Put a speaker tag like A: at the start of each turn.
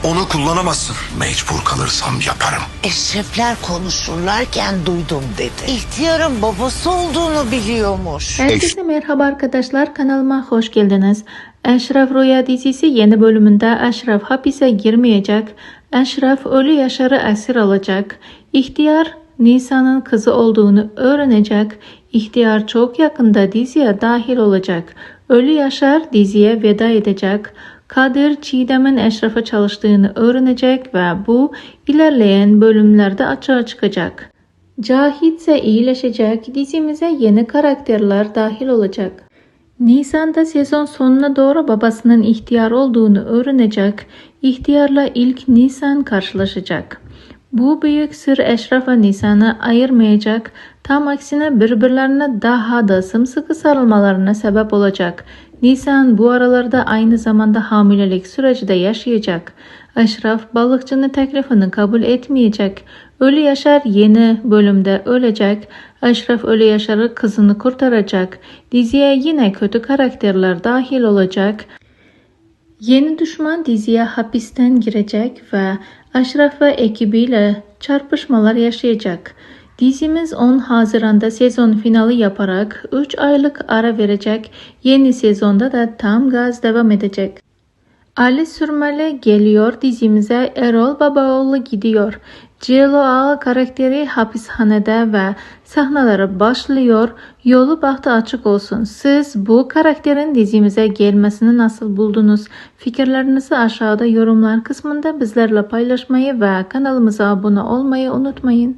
A: Onu kullanamazsın. Mecbur kalırsam yaparım.
B: Eşrefler konuşurlarken duydum dedi. İhtiyarın babası olduğunu biliyormuş.
C: Herkese merhaba arkadaşlar, kanalıma hoş geldiniz. Eşref Rüya dizisi yeni bölümünde Eşref hapise girmeyecek. Eşref ölü Yaşar'ı esir alacak. İhtiyar Nisa'nın kızı olduğunu öğrenecek. İhtiyar çok yakında diziye dahil olacak. Ölü Yaşar diziye veda edecek. Kadir Çiğdem'in Eşref'e çalıştığını öğrenecek ve bu ilerleyen bölümlerde açığa çıkacak. Cahit ise iyileşecek. Dizimize yeni karakterler dahil olacak. Nisan'da sezon sonuna doğru babasının ihtiyar olduğunu öğrenecek. İhtiyarla ilk Nisan karşılaşacak. Bu büyük sır Eşref ve Nisan'ı ayırmayacak. Tam aksine birbirlerine daha da sımsıkı sarılmalarına sebep olacak. Nisan bu aralarda aynı zamanda hamilelik süreci de yaşayacak. Eşref balıkçının teklifini kabul etmeyecek. Ölü Yaşar yeni bölümde ölecek. Eşref Ölü Yaşar'ı kızını kurtaracak. Diziye yine kötü karakterler dahil olacak. Yeni düşman diziye hapisten girecek ve Eşref ve ekibiyle çarpışmalar yaşayacak. Dizimiz 10 Haziran'da sezon finali yaparak 3 aylık ara verecek. Yeni sezonda da tam gaz devam edecek. Ali Sürmeli geliyor dizimize, Erol Babaoğlu gidiyor. Cielo Ağa karakteri hapishanede ve sahneleri başlıyor. Yolu bahtı açık olsun. Siz bu karakterin dizimize gelmesini nasıl buldunuz? Fikirlerinizi aşağıda yorumlar kısmında bizlerle paylaşmayı ve kanalımıza abone olmayı unutmayın.